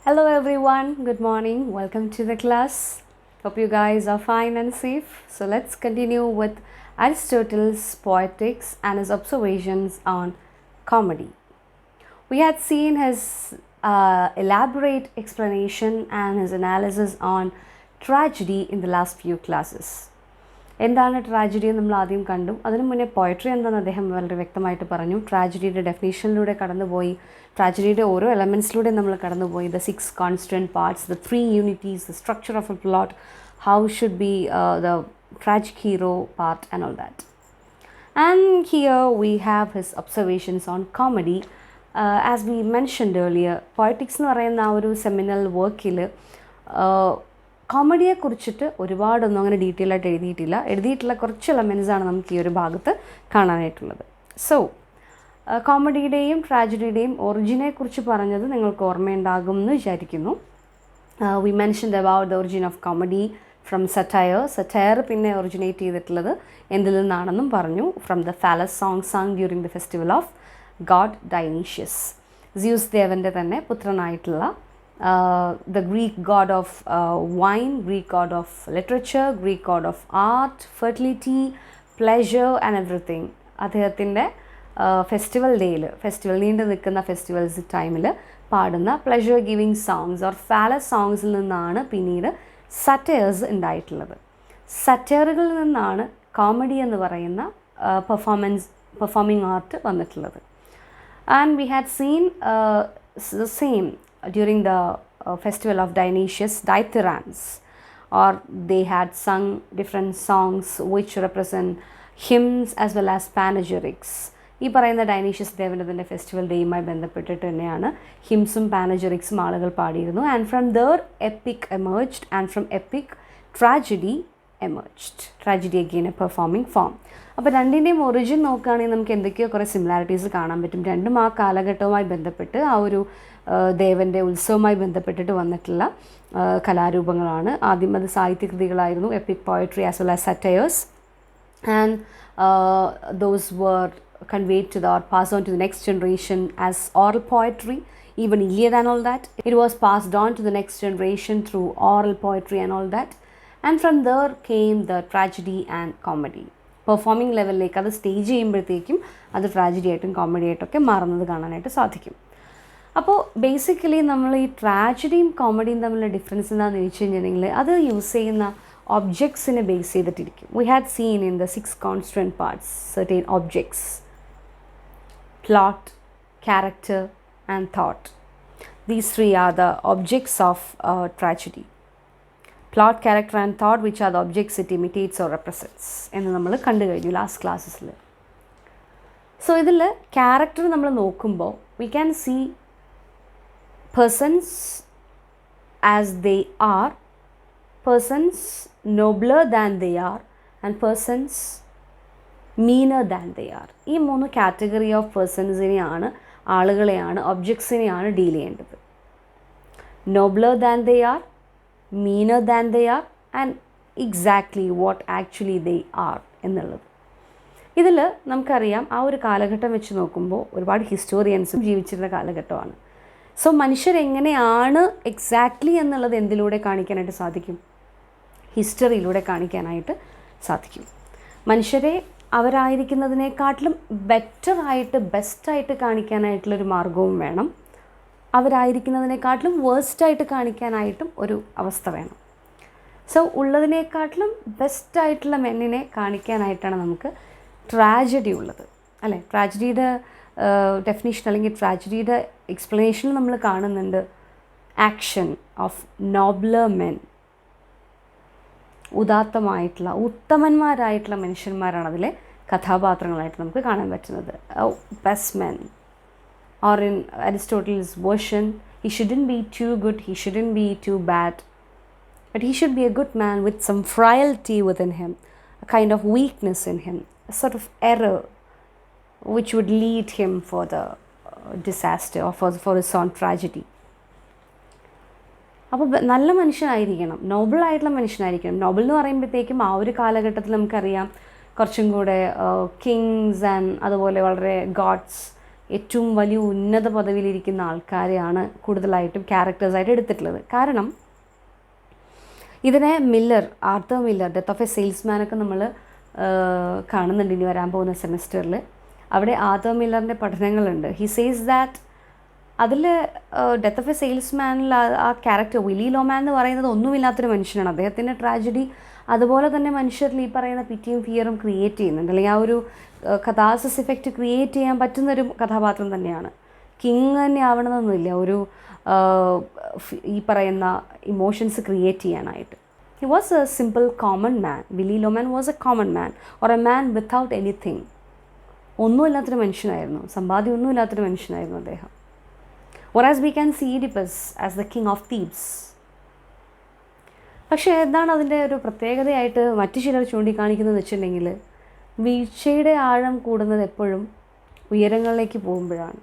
Hello everyone, good morning, welcome to the class. Hope you guys are fine and safe. So let's continue with Aristotle's poetics and his observations on comedy. We had seen his elaborate explanation and his analysis on tragedy in the last few classes. എന്താണ് tragedy എന്ന് നമ്മൾ ആദ്യം കണ്ടു. അതിനു മുന്നേ poetry എന്താണെന്ന് അദ്ദേഹം വളരെ വ്യക്തമായിട്ട് പറഞ്ഞു. ട്രാജഡിയുടെ ഡെഫിനേഷനിലൂടെ കടന്നുപോയി, ട്രാജഡിയുടെ ഓരോ എലമെൻറ്റ്സിലൂടെ നമ്മൾ കടന്നുപോയി. The 6 constant parts, the 3 unities, the structure of A plot, how should be the tragic hero part and all that. And here we have his observations on comedy. As we mentioned earlier, poetics എന്ന് പറയുന്ന ആ ഒരു seminal വർക്കിൽ കോമഡിയെക്കുറിച്ചിട്ട് ഒരുപാടൊന്നും അങ്ങനെ detail ആയിട്ട് എഴുതിയിട്ടുള്ള കുറച്ച് എലമെൻറ്റ്സാണ് നമുക്ക് ഈ ഒരു ഭാഗത്ത് കാണാനായിട്ടുള്ളത്. സോ കോമഡിയുടെയും ട്രാജഡിയുടെയും ഒറിജിനെക്കുറിച്ച് പറഞ്ഞത് നിങ്ങൾക്ക് ഓർമ്മയുണ്ടാകും എന്ന് വിചാരിക്കുന്നു. We mentioned about the origin of comedy from satire പിന്നെ ഒറിജിനേറ്റ് ചെയ്തിട്ടുള്ളത് എന്തിൽ നിന്നാണെന്നും പറഞ്ഞു. From the phallus song sang during the festival of god Dionysus, Zeus ദേവൻ്റെ തന്നെ പുത്രനായിട്ടുള്ള the Greek god of wine, Greek god of literature, Greek god of art, fertility, pleasure and everything. അദ്ദേഹത്തിൻ്റെ festival ഡേയിൽ, festival നീണ്ടു നിൽക്കുന്ന festivals ടൈമിൽ പാടുന്ന pleasure giving songs or phallus സോങ്സിൽ നിന്നാണ് പിന്നീട് സറ്റയേഴ്സ് ഉണ്ടായിട്ടുള്ളത്. സറ്റയറുകളിൽ നിന്നാണ് കോമഡി എന്ന് പറയുന്ന പെർഫോമിംഗ് ആർട്ട് വന്നിട്ടുള്ളത്. And we had seen the same during the festival of Dionysius, dithyrambs, or they had sung different songs which represent hymns as well as panegyrics. ഈ പറയുന്ന ഡൈനീഷ്യസ് ദേവൻ്റെ ഫെസ്റ്റിവൽ ഡേയുമായി ബന്ധപ്പെട്ടിട്ട് തന്നെയാണ് ഹിംസും പാനജറിക്സും ആളുകൾ പാടിയിരുന്നു. And from there epic emerged and from epic tragedy emerged. Tragedy again a performing form. അപ്പോൾ രണ്ടിൻ്റെയും ഒറിജിൻ നോക്കുകയാണെങ്കിൽ നമുക്ക് എന്തൊക്കെയോ കുറേ സിമിലാരിറ്റീസ് കാണാൻ പറ്റും. രണ്ടും ആ കാലഘട്ടവുമായി ബന്ധപ്പെട്ട് ആ ഒരു ദേവൻ്റെ ഉത്സവവുമായി ബന്ധപ്പെട്ടിട്ട് വന്നിട്ടുള്ള കലാരൂപങ്ങളാണ്. ആദ്യം അത് സാഹിത്യകൃതികളായിരുന്നു, epic poetry as well as satires, and those were conveyed to the or passed on to the next generation as oral poetry. Even Iliad and all that, it was passed on to the next generation through oral poetry and all that. And from there came the tragedy and comedy. Performing ലെവലിലേക്ക് അത് stage ചെയ്യുമ്പോഴത്തേക്കും അത് tragedy ആയിട്ടും comedy ആയിട്ടൊക്കെ മാറുന്നത് കാണാനായിട്ട് സാധിക്കും. അപ്പോൾ ബേസിക്കലി നമ്മൾ ഈ ട്രാജഡിയും കോമഡിയും തമ്മിലുള്ള ഡിഫറൻസ് എന്താണെന്ന് ചോദിച്ചു കഴിഞ്ഞിട്ടുണ്ടെങ്കിൽ അത് യൂസ് ചെയ്യുന്ന ഒബ്ജക്ട്സിനെ ബേസ് ചെയ്തിട്ടിരിക്കും. We had seen in the 6 constant parts certain objects: plot, character and thought. These 3 are the objects of tragedy. Plot, character and thought, which are the objects it imitates or represents എന്ന് നമ്മൾ കണ്ടു കഴിഞ്ഞു last ക്ലാസ്സസിൽ. So ഇതിൽ character നമ്മൾ നോക്കുമ്പോൾ we can see persons as they are, persons nobler than they are and persons meaner than they are. ഈ 3 category of പേഴ്സൺസിനെയാണ്, ആളുകളെയാണ്, ഒബ്ജക്ട്സിനെയാണ് ഡീൽ ചെയ്യേണ്ടത്. Nobler than they are, meaner than they are, and exactly what actually they are എന്നുള്ളത്. ഇതിൽ നമുക്കറിയാം ആ ഒരു കാലഘട്ടം വെച്ച് നോക്കുമ്പോൾ ഒരുപാട് ഹിസ്റ്റോറിയൻസും ജീവിച്ചിരുന്ന കാലഘട്ടമാണ്. സോ മനുഷ്യരെങ്ങനെയാണ് എക്സാക്ട്ലി എന്നുള്ളത് എന്തിലൂടെ കാണിക്കാനായിട്ട് സാധിക്കും? ഹിസ്റ്ററിയിലൂടെ കാണിക്കാനായിട്ട് സാധിക്കും. മനുഷ്യരെ അവരായിരിക്കുന്നതിനേക്കാട്ടിലും ബെറ്ററായിട്ട്, ബെസ്റ്റായിട്ട് കാണിക്കാനായിട്ടുള്ളൊരു മാർഗവും വേണം. അവരായിരിക്കുന്നതിനേക്കാട്ടിലും വേഴ്സ്റ്റായിട്ട് കാണിക്കാനായിട്ടും ഒരു അവസ്ഥ വേണം. സോ ഉള്ളതിനേക്കാട്ടിലും ബെസ്റ്റായിട്ടുള്ള മെന്നിനെ കാണിക്കാനായിട്ടാണ് നമുക്ക് ട്രാജഡി ഉള്ളത്, അല്ലേ? ട്രാജഡിയുടെ ഡെഫിനേഷൻ അല്ലെങ്കിൽ ട്രാജഡിയുടെ എക്സ്പ്ലനേഷൻ നമ്മൾ കാണുന്നുണ്ട്. ആക്ഷൻ ഓഫ് നോബ്ലർ മെൻ, ഉദാത്തമായിട്ടുള്ള ഉത്തമന്മാരായിട്ടുള്ള മനുഷ്യന്മാരാണ് അതിലെ കഥാപാത്രങ്ങളായിട്ട് നമുക്ക് കാണാൻ പറ്റുന്നത്. Best men, or in Aristotle's version, he shouldn't be too good, he shouldn't be too bad, but he should be a good man with some frailty within him, a kind of weakness in him, a sort of error which would lead him for the disaster or for his own tragedy. അപ്പോൾ നല്ല മനുഷ്യനായിരിക്കണം, നോബിളായിട്ടുള്ള മനുഷ്യനായിരിക്കണം. നോബിൾ എന്ന് പറയുമ്പോഴത്തേക്കും ആ ഒരു കാലഘട്ടത്തിൽ നമുക്കറിയാം കുറച്ചും കൂടെ കിങ്സ് ആൻഡ് അതുപോലെ വളരെ ഗോഡ്സ് ഏറ്റവും വലിയ ഉന്നത പദവിയിലിരിക്കുന്ന ആൾക്കാരെയാണ് കൂടുതലായിട്ടും ക്യാരക്ടേഴ്സായിട്ട് എടുത്തിട്ടുള്ളത്. കാരണം ഇതിനെ Arthur Miller Death of a സെയിൽസ്മാനൊക്കെ നമ്മൾ കാണുന്നുണ്ട് ഇനി വരാൻ പോകുന്ന സെമിസ്റ്ററിൽ. അവിടെ ആർതർ മില്ലറിൻ്റെ പഠനങ്ങളുണ്ട്. ഹി സേസ് ദാറ്റ് അതിൽ ഡെത്ത് ഓഫ് എ സെയിൽസ്മാനിൽ ആ ക്യാരക്ടർ വിലി ലോമാൻ എന്ന് പറയുന്നത് ഒന്നുമില്ലാത്തൊരു മനുഷ്യനാണ്. അദ്ദേഹത്തിൻ്റെ ട്രാജഡി അതുപോലെ തന്നെ മനുഷ്യരിൽ ഈ പറയുന്ന പിറ്റിയും ഫിയറും ക്രിയേറ്റ് ചെയ്യുന്നുണ്ട്, അല്ലെങ്കിൽ ആ ഒരു കഥാസിസ് ഇഫക്റ്റ് ക്രിയേറ്റ് ചെയ്യാൻ പറ്റുന്നൊരു കഥാപാത്രം തന്നെയാണ്. കിങ് തന്നെ ആവണമെന്നൊന്നുമില്ല ഒരു ഈ പറയുന്ന ഇമോഷൻസ് ക്രിയേറ്റ് ചെയ്യാനായിട്ട്. He was a simple common man. Willy Loman was a common man or a man without anything. ഒന്നുമില്ലാത്തൊരു മനുഷ്യനായിരുന്നു, സമ്പാദ്യം ഒന്നുമില്ലാത്തൊരു മനുഷ്യനായിരുന്നു അദ്ദേഹം. Whereas we can see Oedipus as the king of Thebes. പക്ഷേ എന്താണ് അതിൻ്റെ ഒരു പ്രത്യേകതയായിട്ട് മറ്റു ചിലർ ചൂണ്ടിക്കാണിക്കുന്നതെന്ന് വെച്ചിട്ടുണ്ടെങ്കിൽ, വീഴ്ചയുടെ ആഴം കൂടുന്നത് എപ്പോഴും ഉയരങ്ങളിലേക്ക് പോകുമ്പോഴാണ്.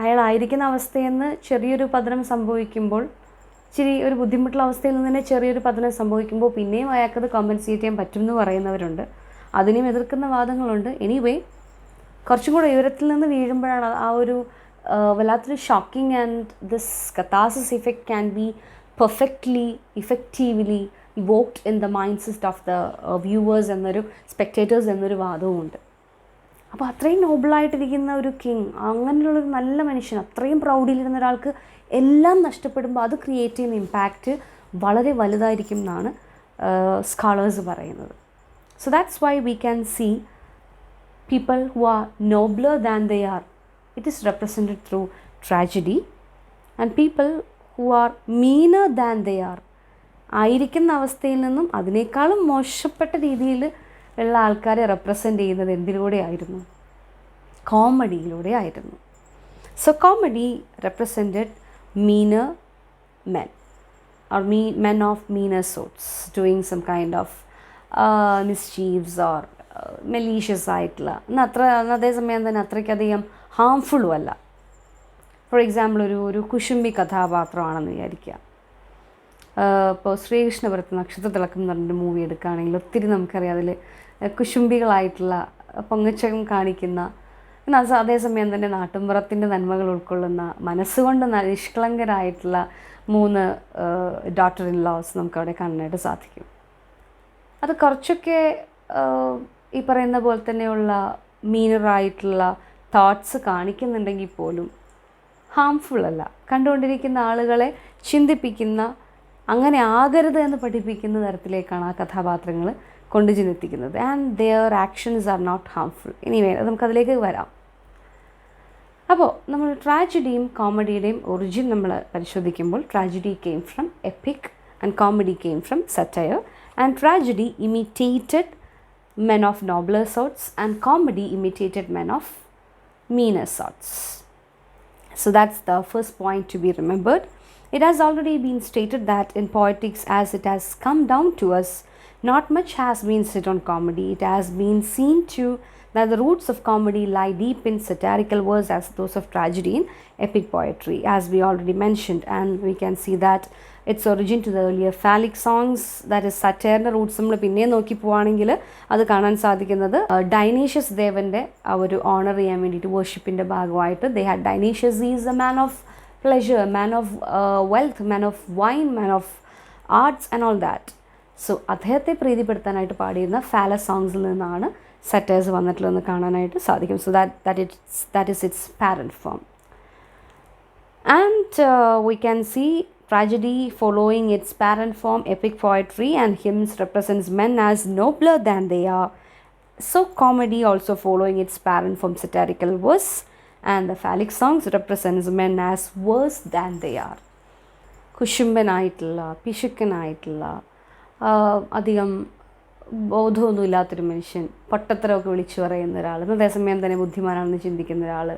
അയാളായിരിക്കുന്ന അവസ്ഥയിൽ നിന്ന് ചെറിയൊരു പതനം സംഭവിക്കുമ്പോൾ, ഒരു ബുദ്ധിമുട്ടുള്ള അവസ്ഥയിൽ നിന്ന് തന്നെ ചെറിയൊരു പതനം സംഭവിക്കുമ്പോൾ പിന്നെയും അയാൾക്കത് കോമ്പൻസേറ്റ് ചെയ്യാൻ പറ്റുമെന്ന് പറയുന്നവരുണ്ട്. അതിനെയും എതിർക്കുന്ന വാദങ്ങളുണ്ട്. എനിവേ, കുറച്ചും കൂടെ ഉയരത്തിൽ നിന്ന് വീഴുമ്പോഴാണ് ആ ഒരു വല്ലാത്തൊരു shocking and this catharsis effect can be perfectly effectively evoked in the mind set of the viewers എന്നൊരു സ്പെക്ടേറ്റേഴ്സ് എന്നൊരു വാദവുമുണ്ട്. അപ്പോൾ അത്രയും നോബിളായിട്ടിരിക്കുന്ന ഒരു കിങ്, അങ്ങനെയുള്ളൊരു നല്ല മനുഷ്യൻ, അത്രയും പ്രൗഡിലിരുന്ന ഒരാൾക്ക് എല്ലാം നഷ്ടപ്പെടുമ്പോൾ അത് ക്രിയേറ്റ് ചെയ്യുന്ന ഇമ്പാക്റ്റ് വളരെ വലുതായിരിക്കും എന്നാണ് സ്കോളേഴ്സ് പറയുന്നത്. So that's why we can see people who are nobler than they are. It is represented through tragedy. And people who are meaner than they are, ആയിരിക്കുന്ന അവസ്ഥയിൽ നിന്നും അതിനേക്കാളും മോശപ്പെട്ട രീതിയിൽ ഉള്ള ആൾക്കാരെ റെപ്രസെൻ്റ് ചെയ്യുന്നത് എന്തിലൂടെ ആയിരുന്നു? കോമഡിയിലൂടെ ആയിരുന്നു. So comedy represented meaner men or men of meaner sorts doing some kind of mischiefs or malicious ആയിട്ടുള്ള, അതേസമയം തന്നെ അത്രയ്ക്കധികം ഹാംഫുള്ളും അല്ല. ഫോർ എക്സാമ്പിൾ ഒരു കുശുംബി കഥാപാത്രമാണെന്ന് വിചാരിക്കുക. ഇപ്പോൾ ശ്രീകൃഷ്ണപുരത്ത് നക്ഷത്രത്തിളക്കം എന്ന് പറഞ്ഞൊരു മൂവി എടുക്കുകയാണെങ്കിൽ ഒത്തിരി നമുക്കറിയാം അതിൽ കുശുംബികളായിട്ടുള്ള പൊങ്ങച്ചം കാണിക്കുന്ന, എന്നാൽ അതേസമയം തന്നെ നാട്ടുമ്പുറത്തിൻ്റെ നന്മകൾ ഉൾക്കൊള്ളുന്ന മനസ്സുകൊണ്ട് നിഷ്കളങ്കരായിട്ടുള്ള 3 ഡോട്ടർ ഇൻ ലോസ് നമുക്കവിടെ കാണാനായിട്ട് സാധിക്കും. അത് കുറച്ചൊക്കെ ഈ പറയുന്ന പോലെ തന്നെയുള്ള മീനറായിട്ടുള്ള തോട്ട്സ് കാണിക്കുന്നുണ്ടെങ്കിൽ പോലും ഹാംഫുൾ അല്ല. കണ്ടുകൊണ്ടിരിക്കുന്ന ആളുകളെ ചിന്തിപ്പിക്കുന്ന, അങ്ങനെ ആകരുത് എന്ന് പഠിപ്പിക്കുന്ന തരത്തിലേക്കാണ് ആ കഥാപാത്രങ്ങൾ കൊണ്ടു ചെന്നെത്തിക്കുന്നത്. And their actions are not harmful. Anyway, നമുക്കതിലേക്ക് വരാം. അപ്പോൾ നമ്മൾ ട്രാജഡിയും കോമഡിയുടെയും ഒറിജിൻ നമ്മൾ പരിശോധിക്കുമ്പോൾ, tragedy came from epic and comedy came from satire. And tragedy imitated men of nobler sorts and comedy imitated men of meaner sorts. So that's the first point to be remembered. It has already been stated that in poetics, as it has come down to us, not much has been said on comedy. It has been seen to that the roots of comedy lie deep in satirical verse as those of tragedy in epic poetry, as we already mentioned, and we can see that its origin to the earlier phallic songs, that is satire roots. നമ്മൾ പിന്നെ നോക്കി പോവുകയാണെങ്കിൽ അത് കാണാൻ സാധിക്കുന്നത് Dionysius ദേവൻ്റെ ആ ഒരു owner ചെയ്യാൻ വേണ്ടിയിട്ട് വർഷിപ്പിൻ്റെ ഭാഗമായിട്ട് they had Dionysius. He is a man of pleasure, man of wealth, man of wine, man of arts and all that. So അദ്ദേഹത്തെ പ്രീതിപ്പെടുത്താനായിട്ട് പാടിയിരുന്ന ഫാലസ് സോങ്സിൽ നിന്നാണ് സറ്റേഴ്സ് വന്നിട്ടുള്ളതെന്ന് കാണാനായിട്ട് സാധിക്കും. So that is its parent form. And we can see tragedy following its parent form, epic poetry and hymns represents men as nobler than they are. So comedy also following its parent form, satirical verse, and the phallic songs represents men as worse than they are. കുശുംബനായിട്ടുള്ള, പിശുക്കനായിട്ടുള്ള, അധികം ബോധമൊന്നും ഇല്ലാത്തൊരു മനുഷ്യൻ, പൊട്ടത്തരമൊക്കെ വിളിച്ചു പറയുന്ന ഒരാൾ, അതേസമയം തന്നെ ബുദ്ധിമാനാണെന്ന് ചിന്തിക്കുന്ന ഒരാൾ,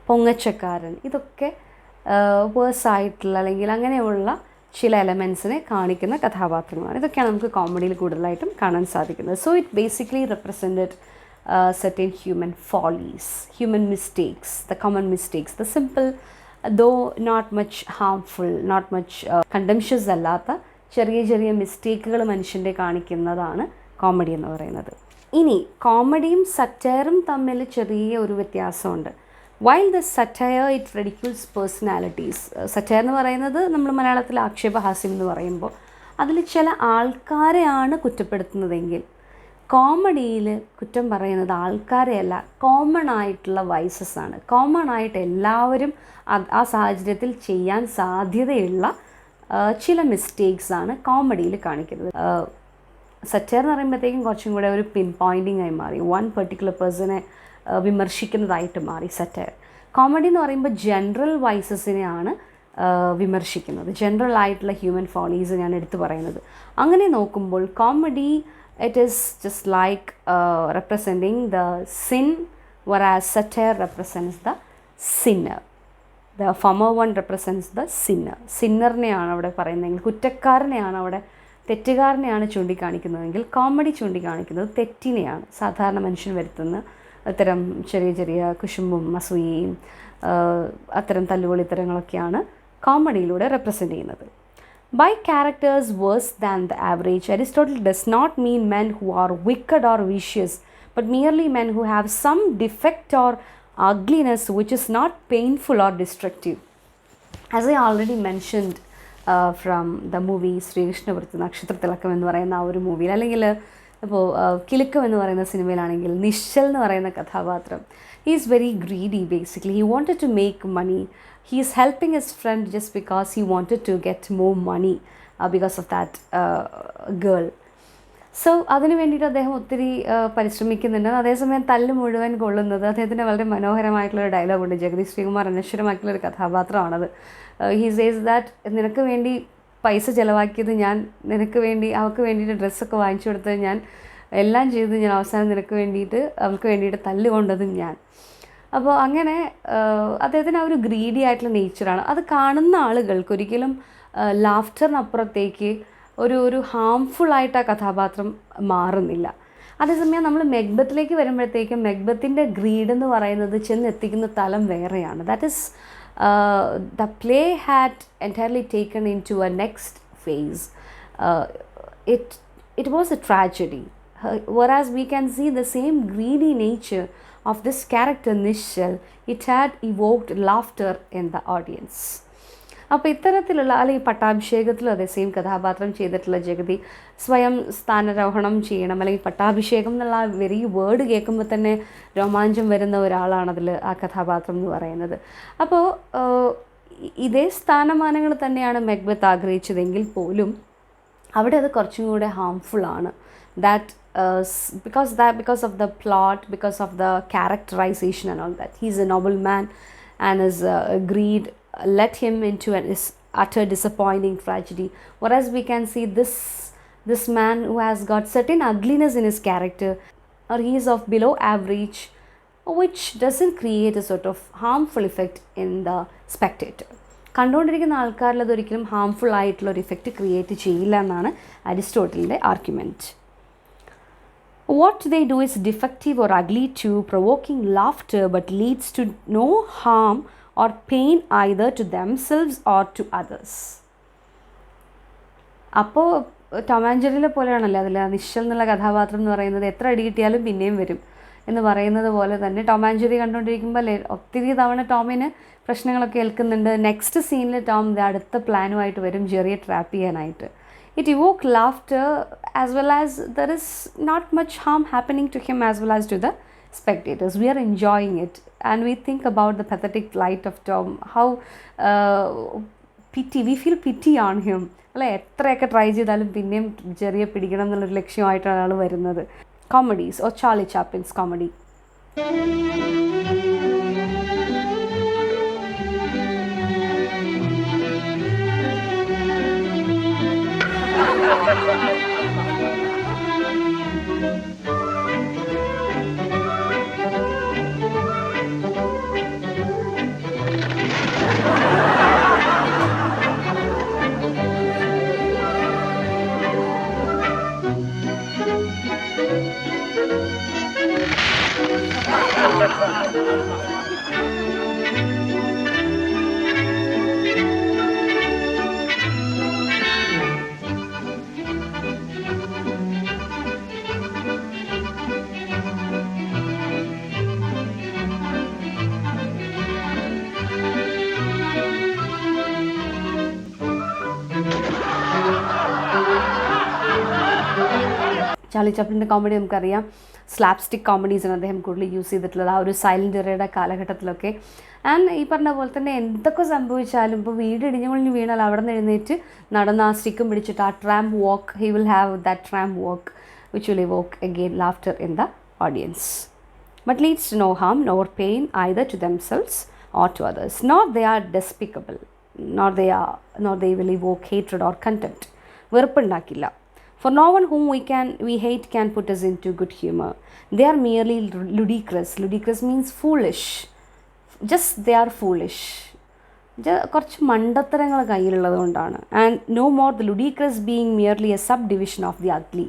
പൊങ്ങച്ചക്കാരൻ, ഇതൊക്കെ വേഴ്സായിട്ടുള്ള അല്ലെങ്കിൽ അങ്ങനെയുള്ള ചില എലമെൻസിനെ കാണിക്കുന്ന കഥാപാത്രങ്ങളാണ്. ഇതൊക്കെയാണ് നമുക്ക് കോമഡിയിൽ കൂടുതലായിട്ടും കാണാൻ സാധിക്കുന്നത്. So it basically represented certain human follies, human mistakes, the common mistakes, the simple, though not much harmful, not much contemptuous അല്ലാത്ത ചെറിയ ചെറിയ മിസ്റ്റേക്കുകൾ മനുഷ്യൻ്റെ കാണിക്കുന്നതാണ് കോമഡി എന്ന് പറയുന്നത്. ഇനി കോമഡിയും സറ്റയറും തമ്മിൽ ചെറിയ ഒരു വ്യത്യാസമുണ്ട്. While the satire it ridicules personalities. Satire എന്ന് പറയുന്നത് നമ്മൾ മലയാളത്തിൽ ആക്ഷേപഹാസ്യം എന്ന് പറയുമ്പോൾ അതിൽ ചില ആൾക്കാരെയാണ് കുറ്റപ്പെടുത്തുന്നതെങ്കിൽ കോമഡിയിൽ കുറ്റം പറയുന്നത് ആൾക്കാരെയല്ല, കോമൺ ആയിട്ടുള്ള വൈസസ് ആണ്. കോമൺ ആയിട്ട് എല്ലാവരും ആ സാഹചര്യത്തിൽ ചെയ്യാൻ സാധ്യതയുള്ള ചില മിസ്റ്റേക്സ് ആണ് കോമഡിയിൽ കാണിക്കുന്നത്. സറ്റയർ എന്ന് പറയുമ്പോഴത്തേക്കും കുറച്ചും കൂടെ ഒരു പിൻ പോയിൻറ്റിങ് ആയി മാറി, വൺ പെർട്ടിക്കുലർ പേഴ്സണെ വിമർശിക്കുന്നതായിട്ട് മാറി സറ്റയർ. കോമഡി എന്ന് പറയുമ്പോൾ ജനറൽ വൈസസിനെയാണ് വിമർശിക്കുന്നത്, ജനറൽ ആയിട്ടുള്ള ഹ്യൂമൻ ഫോളീസ് ഞാൻ എടുത്തു പറയുന്നത്. അങ്ങനെ നോക്കുമ്പോൾ comedy it is just like representing the sin, whereas satire represents the sinner. The former one represents the sinner. സിന്നറിനെയാണ് അവിടെ പറയുന്നതെങ്കിൽ, കുറ്റക്കാരനെയാണ് അവിടെ, തെറ്റുകാരനെയാണ് ചൂണ്ടിക്കാണിക്കുന്നതെങ്കിൽ കോമഡി ചൂണ്ടിക്കാണിക്കുന്നത് തെറ്റിനെയാണ്, സാധാരണ മനുഷ്യൻ വരുത്തുന്ന അത്തരം ചെറിയ ചെറിയ കുശുമ്പും അസൂയയും അത്തരം തല്ലുപൊളിത്തരങ്ങളൊക്കെയാണ് കോമഡിയിലൂടെ റെപ്രസെൻ്റ് ചെയ്യുന്നത്. By characters worse than the average, Aristotle does not mean men who are wicked or vicious, but merely men who have some defect or ugliness which is not painful or destructive. As I already mentioned from the movie ശ്രീകൃഷ്ണപുരത്ത് നക്ഷത്രത്തിളക്കം എന്ന് പറയുന്ന ആ ഒരു മൂവിയിൽ, അല്ലെങ്കിൽ ഇപ്പോൾ കിലുക്കം എന്ന് പറയുന്ന സിനിമയിലാണെങ്കിൽ നിശ്ചൽ എന്ന് പറയുന്ന കഥാപാത്രം, he is very greedy basically. He wanted to make money. He is helping his friend just because he wanted to get more money because of that girl. So അതിന് വേണ്ടിയിട്ട് അദ്ദേഹം ഒത്തിരി പരിശ്രമിക്കുന്നുണ്ട്. അതേസമയം തല്ല് മുഴുവൻ കൊള്ളുന്നത് അദ്ദേഹത്തിൻ്റെ വളരെ മനോഹരമായിട്ടുള്ളൊരു ഡയലോഗുണ്ട്. ജഗദീഷ് ശ്രീകുമാർ അനശ്വരമായിട്ടുള്ളൊരു കഥാപാത്രമാണത്. ഹി സേസ് ദാറ്റ് നിനക്ക് വേണ്ടി പൈസ ചിലവാക്കിയത് ഞാൻ, നിനക്ക് വേണ്ടി അവൾക്ക് വേണ്ടിയിട്ട് ഡ്രസ്സൊക്കെ വാങ്ങിച്ചു കൊടുത്തത് ഞാൻ, എല്ലാം ചെയ്തത് ഞാൻ, അവസാനം നിനക്ക് വേണ്ടിയിട്ട് അവൾക്ക് വേണ്ടിയിട്ട് തല്ലുകൊണ്ടതും ഞാൻ. അപ്പോൾ അങ്ങനെ അദ്ദേഹത്തിന് ആ ഒരു ഗ്രീഡി ആയിട്ടുള്ള നേച്ചറാണ്. അത് കാണുന്ന ആളുകൾക്ക് ഒരിക്കലും ലാഫ്റ്ററിനപ്പുറത്തേക്ക് ഒരു ഹാംഫുള്ളായിട്ട് ആ കഥാപാത്രം മാറുന്നില്ല. അതേസമയം നമ്മൾ മെക്ബത്തിലേക്ക് വരുമ്പോഴത്തേക്കും മെക്ബത്തിൻ്റെ ഗ്രീഡ് എന്ന് പറയുന്നത് ചെന്നെത്തിക്കുന്ന തലം വേറെയാണ്. That is the play had entirely taken into a next phase. It was a tragedy, whereas we can see the same greedy nature of this character Nishal. It had evoked laughter in the audience. അപ്പോൾ ഇത്തരത്തിലുള്ള, അല്ലെങ്കിൽ പട്ടാഭിഷേകത്തിലും അതേ same കഥാപാത്രം ചെയ്തിട്ടുള്ള ജഗതി സ്വയം സ്ഥാനാരോഹണം ചെയ്യണം, അല്ലെങ്കിൽ പട്ടാഭിഷേകം എന്നുള്ള വെരി വേർഡ് കേൾക്കുമ്പോൾ തന്നെ രോമാഞ്ചം വരുന്ന ഒരാളാണതിൽ ആ കഥാപാത്രം എന്ന് പറയുന്നത്. അപ്പോൾ ഇതേ സ്ഥാനമാനങ്ങൾ തന്നെയാണ് മെക്ബത്ത് ആഗ്രഹിച്ചതെങ്കിൽ പോലും അവിടെ അത് കുറച്ചും കൂടെ ഹാംഫുള്ളാണ്. That because of the plot, because of the characterization and all that. He's a noble man and his greed led him into an utter disappointing tragedy, whereas we can see this man who has got certain ugliness in his character, or he is of below average, which doesn't create a sort of harmful effect in the spectator. കണ്ടുകൊണ്ടിരിക്കുന്ന ആൾക്കാരിൽ അതൊരിക്കലും harmful ആയിട്ടുള്ള ഒരു effect create ചെയ്യില്ല എന്നാണ് അരിസ്റ്റോട്ടലിൻ്റെ argument. What they do is defective or ugly too, provoking laughter but leads to no harm or pain either to themselves or to others. അപ്പോൾ Tom and ജെറിയിലെ പോലെയാണല്ലോ അതിൽ നിശ്ചൽ എന്നുള്ള കഥാപാത്രം എന്ന് പറയുന്നത്, എത്ര അടി കിട്ടിയാലും പിന്നെയും വരും എന്ന് പറയുന്നത് പോലെ തന്നെ ടോം ആൻഡ് ജെറി കണ്ടുകൊണ്ടിരിക്കുമ്പോൾ ഒത്തിരി തവണ ടോമിന് പ്രശ്നങ്ങളൊക്കെ ഏൽക്കുന്നുണ്ട്. നെക്സ്റ്റ് സീനിൽ ടോം അടുത്ത പ്ലാനുമായിട്ട് വരും ജെറിയെ ട്രാപ്പ് ചെയ്യാനായിട്ട്. It evoked laughter as well as there is not much harm happening to him as well as to the spectators. We are enjoying it and we think about the pathetic plight of Tom, how we feel pity on him. അല്ലേ, എത്രയൊക്കെ try ചെയ്താലും പിന്നെയും ചെറിയ പിടിക്കണം എന്നുള്ളൊരു ലക്ഷ്യമായിട്ടാണ് ആൾ വരുന്നത്. Comedies or Charlie Chaplin's comedy. Charlie ചാപ്ലിൻ്റെ കോമഡി നമുക്കറിയാം, സ്ലാപ്സ്റ്റിക് കോമഡീസാണ് അദ്ദേഹം കൂടുതൽ യൂസ് ചെയ്തിട്ടുള്ളത് ആ ഒരു സൈലൻ്റ് ഇറയുടെ കാലഘട്ടത്തിലൊക്കെ. ആൻഡ് ഈ പറഞ്ഞ പോലെ തന്നെ എന്തൊക്കെ സംഭവിച്ചാലും ഇപ്പോൾ വീട് ഇടിഞ്ഞുകൊണ്ടിന് വീണാൽ അവിടെ നിന്ന് എഴുന്നേറ്റ് നടന്ന് ആ സ്റ്റിക്കും പിടിച്ചിട്ട് ആ tramp walk, he will have that tramp walk which will evoke again laughter in the audience, but leads to no harm nor pain either to themselves or to others, nor they are despicable, nor they will evoke hatred or contempt. വെറുപ്പുണ്ടാക്കില്ല. For no one whom we hate can put us into good humor. They are merely ludicrous. Ludicrous means foolish. Just they are foolish. കുറച്ച് മണ്ടത്തരങ്ങൾ കയ്യിലുള്ളത് കൊണ്ടാണ്. And no more the ludicrous being merely a subdivision of the ugly.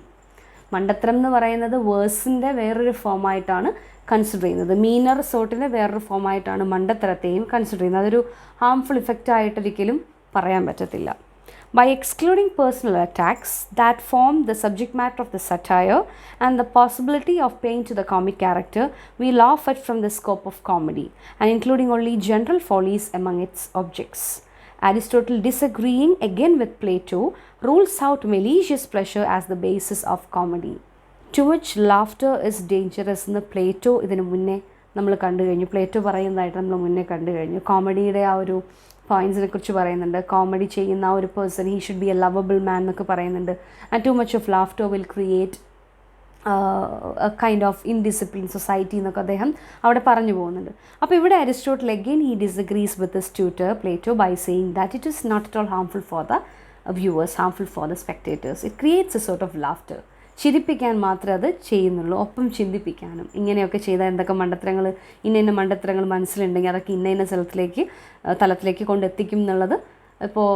മണ്ടത്തരം എന്ന് പറയുന്നത് വേഴ്സിൻ്റെ വേറൊരു ഫോമായിട്ടാണ് consider ചെയ്യുന്നത്. Meaner സോർട്ടിൻ്റെ വേറൊരു ഫോമായിട്ടാണ് മണ്ടത്തരത്തെയും consider ചെയ്യുന്നത്. അതൊരു ഹാംഫുൾ ഇഫക്റ്റ് ആയിട്ടൊരിക്കലും പറയാൻ പറ്റത്തില്ല. By excluding personal attacks that form the subject matter of the satire and the possibility of pain to the comic character, we laugh at from the scope of comedy and including only general follies among its objects. Aristotle, disagreeing again with Plato, rules out malicious pleasure as the basis of comedy. Too much laughter is dangerous എന്ന് Plato ഇതിനു മുന്നേ നമ്മൾ കണ്ടു കഴിഞ്ഞു. Plato പറയുന്നതായിട്ട് നമ്മൾ മുന്നേ കണ്ടു കഴിഞ്ഞു. കോമഡിയുടെ ആ ഒരു പോയിൻറ്റ്സിനെ കുറിച്ച് പറയുന്നുണ്ട്. കോമഡി ചെയ്യുന്ന ആ ഒരു person he should be a lovable man എന്നൊക്കെ പറയുന്നുണ്ട്. And too much of laughter will create kind of indiscipline society എന്നൊക്കെ അദ്ദേഹം അവിടെ പറഞ്ഞു പോകുന്നുണ്ട്. അപ്പോൾ ഇവിടെ Aristotle again he disagrees with his tutor Plato by saying that it is not at all harmful for the viewers, harmful for the spectators. It creates a sort of laughter. ചിരിപ്പിക്കാൻ മാത്രമേ അത് ചെയ്യുന്നുള്ളൂ, ഒപ്പം ചിന്തിപ്പിക്കാനും. ഇങ്ങനെയൊക്കെ ചെയ്താൽ എന്തൊക്കെ മണ്ടത്തരങ്ങൾ, ഇന്ന മണ്ടത്തരങ്ങൾ മനസ്സിലുണ്ടെങ്കിൽ അതൊക്കെ ഇന്ന തലത്തിലേക്ക് കൊണ്ടെത്തിക്കും എന്നുള്ളത്. ഇപ്പോൾ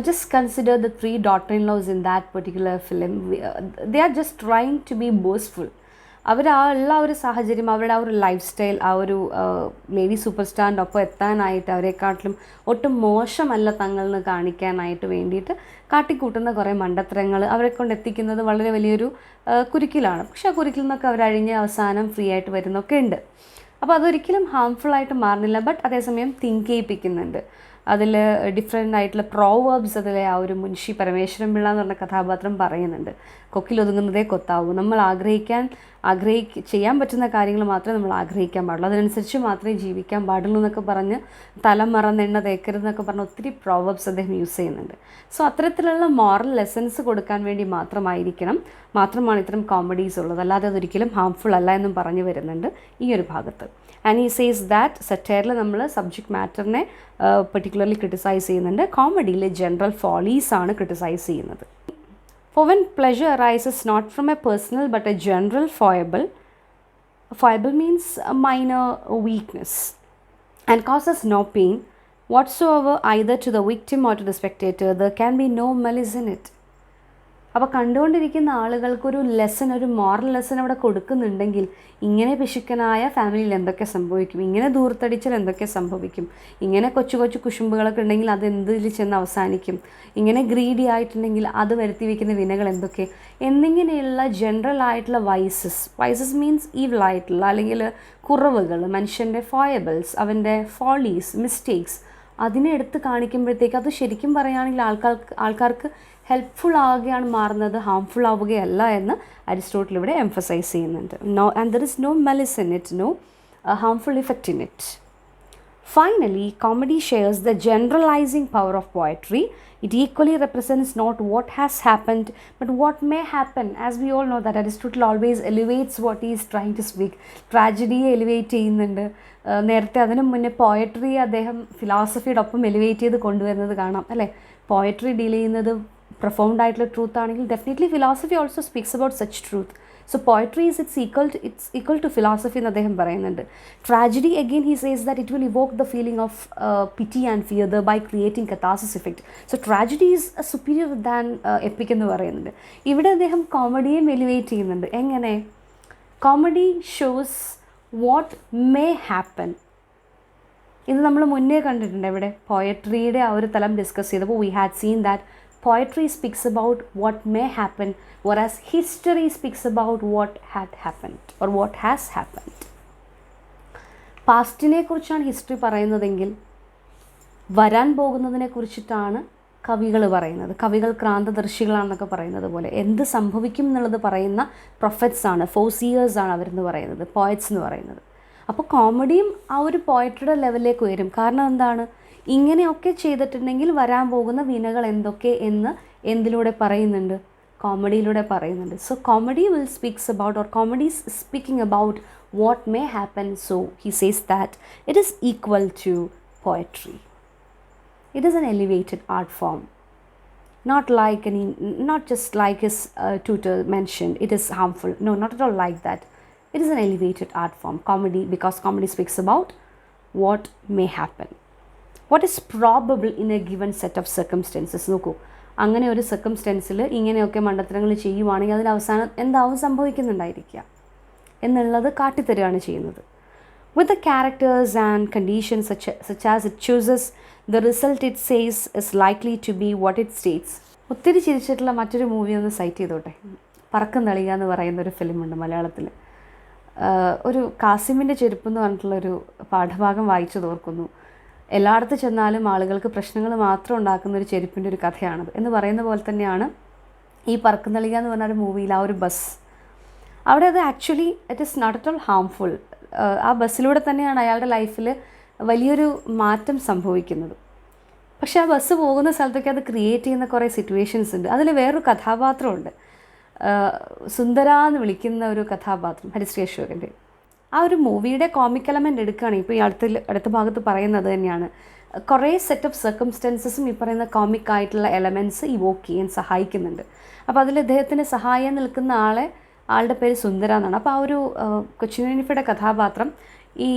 just consider the three daughter-in-laws in that particular film. They are just trying to be boastful. അവർ ആ ഉള്ള ഒരു സാഹചര്യം, അവരുടെ ആ ഒരു ലൈഫ് സ്റ്റൈൽ, ആ ഒരു ലേഡി സൂപ്പർ സ്റ്റാറിൻ്റെ ഒപ്പം എത്താനായിട്ട് അവരെക്കാട്ടിലും ഒട്ടും മോശമല്ല തങ്ങളെന്ന് കാണിക്കാനായിട്ട് വേണ്ടിയിട്ട് കാട്ടിക്കൂട്ടുന്ന കുറേ മണ്ടത്തരങ്ങൾ അവരെ കൊണ്ട് എത്തിക്കുന്നത് വളരെ വലിയൊരു കുരുക്കിലാണ്. പക്ഷേ ആ കുരുക്കിൽ നിന്നൊക്കെ അവരഴിഞ്ഞ് അവസാനം ഫ്രീ ആയിട്ട് വരുന്നൊക്കെ ഉണ്ട്. അപ്പോൾ അതൊരിക്കലും ഹാംഫുള്ളായിട്ട് മാറുന്നില്ല, ബട്ട് അതേസമയം തിങ്ക് ചെയ്യിപ്പിക്കുന്നുണ്ട്. അതിൽ ഡിഫറെൻ്റ് ആയിട്ടുള്ള പ്രോവേർബ്സ് അതിലെ ആ ഒരു മുൻഷി പരമേശ്വരൻ പിള്ള എന്ന് പറഞ്ഞ കഥാപാത്രം പറയുന്നുണ്ട്. കൊക്കിലൊതുങ്ങുന്നതേ കൊത്താവൂ. നമ്മൾ ചെയ്യാൻ പറ്റുന്ന കാര്യങ്ങൾ മാത്രമേ നമ്മൾ ആഗ്രഹിക്കാൻ പാടുള്ളൂ, അതിനനുസരിച്ച് മാത്രമേ ജീവിക്കാൻ പാടുള്ളൂ എന്നൊക്കെ പറഞ്ഞ് തല മറന്നെണ്ണ തേക്കരുതെന്നൊക്കെ പറഞ്ഞ് ഒത്തിരി പ്രോവേർബ്സ് അദ്ദേഹം യൂസ് ചെയ്യുന്നുണ്ട്. സോ അത്തരത്തിലുള്ള മോറൽ ലെസൺസ് കൊടുക്കാൻ വേണ്ടി മാത്രമാണ് ഇത്തരം കോമഡീസ് ഉള്ളത്, അല്ലാതെ അതൊരിക്കലും ഹാംഫുൾ അല്ല എന്നും പറഞ്ഞു വരുന്നുണ്ട് ഈ ഒരു ഭാഗത്ത്. ആൻഡ് ഹി സേസ് ദാറ്റ് സറ്റയറിൽ നമ്മൾ സബ്ജക്റ്റ് മാറ്ററിനെ പെർട്ടിക്കുലർലി ക്രിട്ടിസൈസ് ചെയ്യുന്നുണ്ട്, കോമഡിയിൽ ജനറൽ ഫോളീസ് ആണ് ക്രിട്ടിസൈസ് ചെയ്യുന്നത്. For when pleasure arises not from a personal but a general foible means a minor weakness, and causes no pain whatsoever either to the victim or to the spectator, there can be no malice in it. അപ്പോൾ കണ്ടുകൊണ്ടിരിക്കുന്ന ആളുകൾക്കൊരു lesson, ഒരു moral lesson അവിടെ കൊടുക്കുന്നുണ്ടെങ്കിൽ ഇങ്ങനെ പിശുക്കനായ ഫാമിലിയിൽ എന്തൊക്കെ സംഭവിക്കും, ഇങ്ങനെ ദൂർത്തടിച്ചാൽ എന്തൊക്കെ സംഭവിക്കും, ഇങ്ങനെ കൊച്ചു കൊച്ചു കുശുമ്പുകളൊക്കെ ഉണ്ടെങ്കിൽ അത് എന്തിൽ ചെന്ന് അവസാനിക്കും, ഇങ്ങനെ ഗ്രീഡി ആയിട്ടുണ്ടെങ്കിൽ അത് വരുത്തി വയ്ക്കുന്ന വിനകൾ എന്തൊക്കെ എന്നിങ്ങനെയുള്ള ജനറൽ ആയിട്ടുള്ള വൈസസ് മീൻസ് ഈവിൾ ആയിട്ടുള്ള അല്ലെങ്കിൽ കുറവുകൾ, മനുഷ്യൻ്റെ ഫോയബിൾസ്, അവൻ്റെ ഫോളീസ്, മിസ്റ്റേക്സ്, അതിനെ എടുത്ത് കാണിക്കുമ്പോഴത്തേക്ക് അത് ശരിക്കും പറയുകയാണെങ്കിൽ ആൾക്കാർക്ക് ഹെൽപ്ഫുൾ ആവുകയാണ് മാറുന്നത്, ഹാംഫുൾ ആവുകയല്ല എന്ന് അരിസ്റ്റോട്ടിൽ ഇവിടെ എംഫസൈസ് ചെയ്യുന്നുണ്ട്. And there is no malice in it, no harmful effect in it. Finally, comedy shares the generalizing power of poetry. It equally represents not what has happened but what may happen. As we all know that Aristotle always elevates what he is trying to speak. Tragedy elevate ചെയ്യുന്നുണ്ട്. നേരത്തെ അതിനു മുന്നേ poetry അദ്ദേഹം ഫിലോസഫിയുടെ ഒപ്പം elevate ചെയ്ത് കൊണ്ടുവരുന്നത് കാണാം അല്ലേ. പോയട്രി ഡീൽ ചെയ്യുന്നത് പ്രൊഫൗണ്ട് ആയിട്ടുള്ള ട്രൂത്ത് ആണെങ്കിൽ definitely philosophy also speaks about such truth. So poetry is it's equal to philosophy എന്ന് അദ്ദേഹം പറയുന്നുണ്ട്. Tragedy again he says that it will evoke the feeling of pity and fear thereby creating catharsis effect. So tragedy is superior than epic എന്ന് പറയുന്നുണ്ട്. ഇവിടെ അദ്ദേഹം കോമഡിയെ elevate ചെയ്യുന്നുണ്ട്. എങ്ങനെ? Comedy shows what may happen. ഇത് നമ്മൾ മുന്നേ കണ്ടിട്ടുണ്ട്. ഇവിടെ പോയട്രിയുടെ ആ ഒരു തലം ഡിസ്കസ് ചെയ്തപ്പോൾ we had seen that poetry speaks about what may happen, whereas history speaks about what had happened or what has happened. പാസ്റ്റിനെ കുറിച്ചാണ് ഹിസ്റ്ററി പറയുന്നതെങ്കിൽ വരാൻ പോകുന്നതിനെ കുറിച്ചിട്ടാണ് കവികൾ പറയുന്നത്. കവികൾ ക്രാന്തദർശികളാണെന്നൊക്കെ പറയുന്നത് പോലെ എന്ത് സംഭവിക്കും എന്നുള്ളത് പറയുന്ന പ്രൊഫറ്റ്സ് ആണ്, ഫോസിയേഴ്സ് ആണ് അവരെന്ന് പറയുന്നത്, പോയറ്റ്സ് എന്ന് പറയുന്നത്. അപ്പോൾ കോമഡിയും ആ ഒരു പോയട്രിയുടെ ലെവലിലേക്ക് ഉയരും. കാരണം എന്താണ്, ഇങ്ങനെയൊക്കെ ചെയ്തിട്ടുണ്ടെങ്കിൽ വരാൻ പോകുന്ന വിനകൾ എന്തൊക്കെ എന്ന് എന്തിലൂടെ പറയുന്നുണ്ട്, കോമഡിയിലൂടെ പറയുന്നുണ്ട്. So comedy will speaks about, or comedy speaking about what may happen. So he says that it is equal to poetry. It is an elevated art form, not just like his tutor mentioned, it is harmful. No, not at all like that. It is an elevated art form, comedy, because comedy speaks about what may happen, what is probable in a given set of circumstances. നോക്കൂ, അങ്ങനെ ഒരു സർക്കംസ്റ്റൻസിൽ ഇങ്ങനെയൊക്കെ മണ്ടത്തരങ്ങൾ ചെയ്യുവാണെങ്കിൽ അതിന് അവസാനം എന്താവും സംഭവിക്കുന്നുണ്ടായിരിക്കുക എന്നുള്ളത് കാട്ടിത്തരുകയാണ് ചെയ്യുന്നത്. With the characters and conditions such as it chooses, the result it says is likely to be what it states. ഒത്തിരി ചിരിച്ചിട്ടുള്ള മറ്റൊരു മൂവി ഒന്ന് സൈറ്റ് ചെയ്തോട്ടെ. പറക്കം തളിക എന്ന് പറയുന്നൊരു ഫിലിമുണ്ട് മലയാളത്തിൽ. ഒരു കാസിമിൻ്റെ ചെരുപ്പ് എന്ന് പറഞ്ഞിട്ടുള്ളൊരു പാഠഭാഗം വായിച്ചു തോർക്കുന്നു. എല്ലായിടത്ത് ചെന്നാലും ആളുകൾക്ക് പ്രശ്നങ്ങൾ മാത്രം ഉണ്ടാക്കുന്ന ഒരു ചെരുപ്പിൻ്റെ ഒരു കഥയാണത് എന്ന് പറയുന്ന പോലെ തന്നെയാണ് ഈ പറക്കം തളിക എന്ന് പറഞ്ഞ ഒരു മൂവിയിൽ ആ ഒരു ബസ്. അവിടെ അത് actually it is not at all harmful. ആ ബസ്സിലൂടെ തന്നെയാണ് അയാളുടെ ലൈഫിൽ വലിയൊരു മാറ്റം സംഭവിക്കുന്നത്. പക്ഷേ ആ ബസ് പോകുന്ന സ്ഥലത്തൊക്കെ അത് ക്രിയേറ്റ് ചെയ്യുന്ന കുറേ സിറ്റുവേഷൻസ് ഉണ്ട്. അതിൽ വേറൊരു കഥാപാത്രമുണ്ട്, സുന്ദര എന്ന് വിളിക്കുന്ന ഒരു കഥാപാത്രം, ഹരിശ്രീ. ആ ഒരു മൂവിയുടെ കോമിക് എലമെൻ്റ് എടുക്കുകയാണ് ഇപ്പോൾ ഈ അടുത്ത ഭാഗത്ത് പറയുന്നത് തന്നെയാണ്. കുറേ സെറ്റ് ഓഫ് സർക്കംസ്റ്റൻസസും ഈ പറയുന്ന കോമിക് ആയിട്ടുള്ള എലമെൻറ്റ്സ് ഇവോക്ക് ചെയ്യാൻ സഹായിക്കുന്നുണ്ട്. അപ്പോൾ അതിൽ ഇദ്ദേഹത്തിന് സഹായം നിൽക്കുന്ന ആളുടെ പേര് സുന്ദര എന്നാണ്. അപ്പോൾ ആ ഒരു കൊച്ചിനിഫയുടെ കഥാപാത്രം ഈ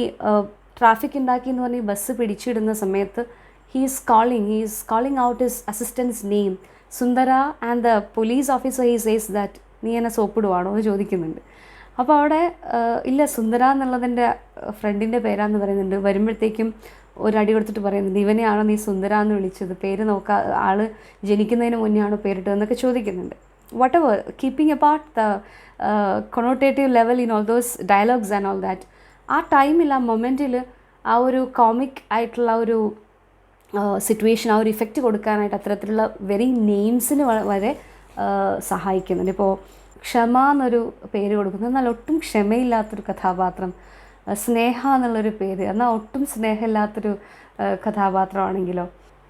ട്രാഫിക് ഉണ്ടാക്കി എന്ന് പറഞ്ഞ് ഈ ബസ് പിടിച്ചിടുന്ന സമയത്ത് he is calling out his assistant's name Sundara, and the police officer he says that നീ എന്നെ സോപ്പിടുവാണോ എന്ന് ചോദിക്കുന്നുണ്ട്. അപ്പോൾ അവിടെ ഇല്ല, സുന്ദര എന്നുള്ളതിൻ്റെ ഫ്രണ്ടിൻ്റെ പേരാന്ന് പറയുന്നുണ്ട്. വരുമ്പോഴത്തേക്കും ഒരടി കൊടുത്തിട്ട് പറയുന്നുണ്ട്, ഇവനെയാണോ നീ സുന്ദര എന്ന് വിളിച്ചത്, പേര് ആൾ ജനിക്കുന്നതിന് മുന്നേ ആണോ പേരിട്ടതെന്നൊക്കെ ചോദിക്കുന്നുണ്ട്. whatever, keeping apart the connotative level in all those dialogues and all that, ആ ടൈമിൽ ആ മൊമെൻറ്റിൽ ആ ഒരു കോമിക് ആയിട്ടുള്ള ഒരു സിറ്റുവേഷൻ, ആ ഒരു ഇഫക്റ്റ് കൊടുക്കാനായിട്ട് അത്തരത്തിലുള്ള വെരി നെയിംസിന് വരെ സഹായിക്കുന്നുണ്ട്. ഇപ്പോൾ ക്ഷമ എന്നൊരു പേര് കൊടുക്കുന്നത്, എന്നാൽ ഒട്ടും ക്ഷമയില്ലാത്തൊരു കഥാപാത്രം, സ്നേഹ എന്നുള്ളൊരു പേര്, എന്നാൽ ഒട്ടും സ്നേഹമില്ലാത്തൊരു കഥാപാത്രമാണെങ്കിലോ.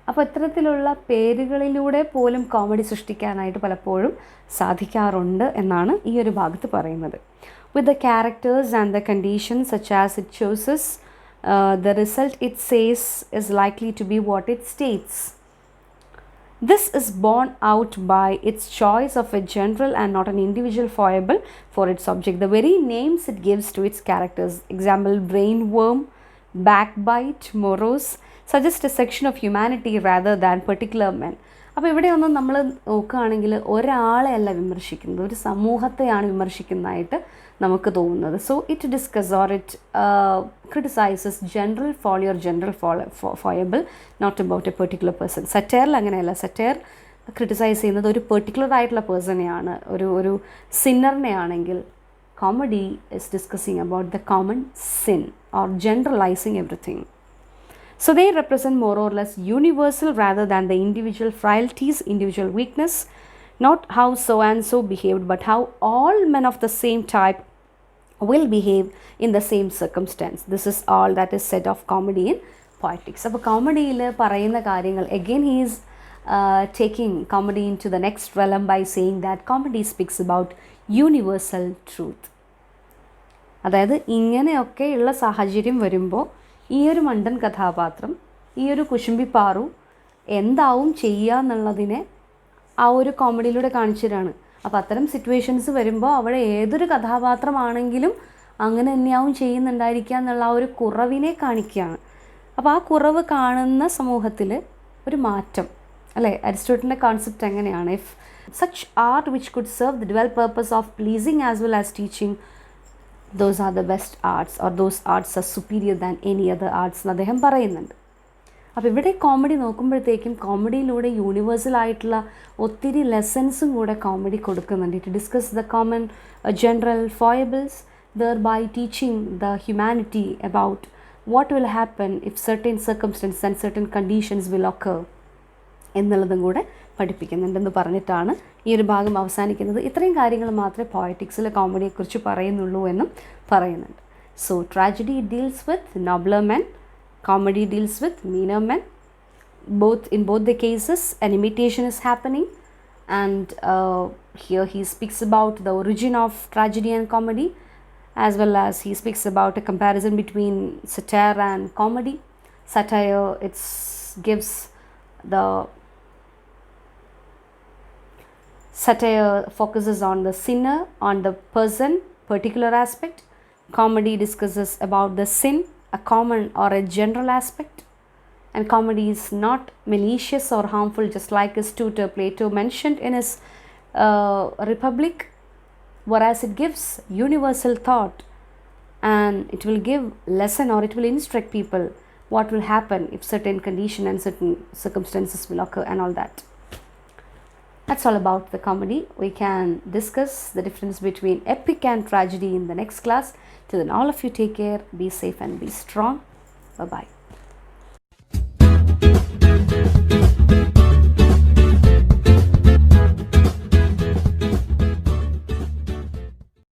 അപ്പോൾ ഇത്തരത്തിലുള്ള പേരുകളിലൂടെ പോലും കോമഡി സൃഷ്ടിക്കാനായിട്ട് പലപ്പോഴും സാധിക്കാറുണ്ട് എന്നാണ് ഈ ഒരു ഭാഗത്ത് പറയുന്നത്. With the characters and the conditions such as it chooses, the result it says is likely to be what it states. This is borne out by its choice of a general and not an individual foible for its object. The very names it gives to its characters, example brainworm, backbite, morose, suggest a section of humanity rather than particular men. അപ്പോൾ ഇവിടെയൊന്നും നമ്മൾ നോക്കുകയാണെങ്കിൽ ഒരാളെ അല്ല വിമർശിക്കുന്നത്, ഒരു സമൂഹത്തെയാണ് വിമർശിക്കുന്നതായിട്ട് നമുക്ക് തോന്നുന്നത്. So it discuss or it criticises general folly or general foible, not about a particular person. സറ്റയറിൽ അങ്ങനെയല്ല. സറ്റയർ ക്രിട്ടിസൈസ് ചെയ്യുന്നത് ഒരു പെർട്ടിക്കുലർ ആയിട്ടുള്ള പേഴ്സണെയാണ്, ഒരു സിന്നറിനെ ആണെങ്കിൽ comedy is discussing about the common sin or generalising everything. So they represent more or less universal rather than the individual frailties, individual weakness, not how so and so behaved, but how all men of the same type will behave in the same circumstance. This is all that is said of comedy in poetics. അപ്പോൾ കോമഡിയിൽ പറയുന്ന കാര്യങ്ങൾ, again he is taking comedy into the next realm by saying that comedy speaks about universal truth. അതായത് ഇങ്ങനെയൊക്കെയുള്ള സാഹചര്യം വരുമ്പോൾ ഈ ഒരു മണ്ടൻ കഥാപാത്രം, ഈ ഒരു കുശുംബിപ്പാറു എന്താവും ചെയ്യുക എന്നുള്ളതിനെ ആ ഒരു കോമഡിയിലൂടെ കാണിച്ചു തരാണ്. അപ്പോൾ അത്തരം സിറ്റുവേഷൻസ് വരുമ്പോൾ അവിടെ ഏതൊരു കഥാപാത്രമാണെങ്കിലും അങ്ങനെ തന്നെയാവും ചെയ്യുന്നുണ്ടായിരിക്കുക എന്നുള്ള ആ ഒരു കുറവിനെ കാണിക്കുകയാണ്. അപ്പോൾ ആ കുറവ് കാണുന്ന സമൂഹത്തിൽ ഒരു മാറ്റം, അല്ലേ? അരിസ്റ്റോട്ടലിൻ്റെ കോൺസെപ്റ്റ് എങ്ങനെയാണ്? If such art which could serve the dual purpose of pleasing as well as teaching, those are the best arts, or those arts are superior than any other arts എന്ന് അദ്ദേഹം പറയുന്നുണ്ട്. അപ്പോൾ ഇവിടെ കോമഡി നോക്കുമ്പോഴത്തേക്കും കോമഡിയിലൂടെ universal ആയിട്ടുള്ള ഒത്തിരി ലെസൺസും കൂടെ comedy കൊടുക്കുന്നുണ്ട്. It discuss the common general foibles, thereby teaching the humanity about what will happen if certain circumstances and certain conditions will occur എന്നുള്ളതും കൂടെ പഠിപ്പിക്കുന്നുണ്ടെന്ന് പറഞ്ഞിട്ടാണ് ഈ ഒരു ഭാഗം അവസാനിക്കുന്നത്. ഇത്രയും കാര്യങ്ങൾ മാത്രമേ പോയറ്റിക്സിൽ കോമഡിയെക്കുറിച്ച് പറയുന്നുള്ളൂ എന്നും പറയുന്നുണ്ട്. So tragedy deals with nobler men, comedy deals with meaner men. In both the cases an imitation is happening, and here he speaks about the origin of tragedy and comedy, as well as he speaks about a comparison between satire and comedy. Satire, satire focuses on the sinner, on the person, particular aspect. Comedy discusses about the sin, a common or a general aspect. And comedy is not malicious or harmful, just like his tutor Plato mentioned in his Republic, whereas it gives universal thought, and it will give lesson, or it will instruct people what will happen if certain condition and certain circumstances will occur and all that. That's all about the comedy. We can discuss the difference between epic and tragedy in the next class. Till then, all of you take care, be safe and be strong. Bye bye.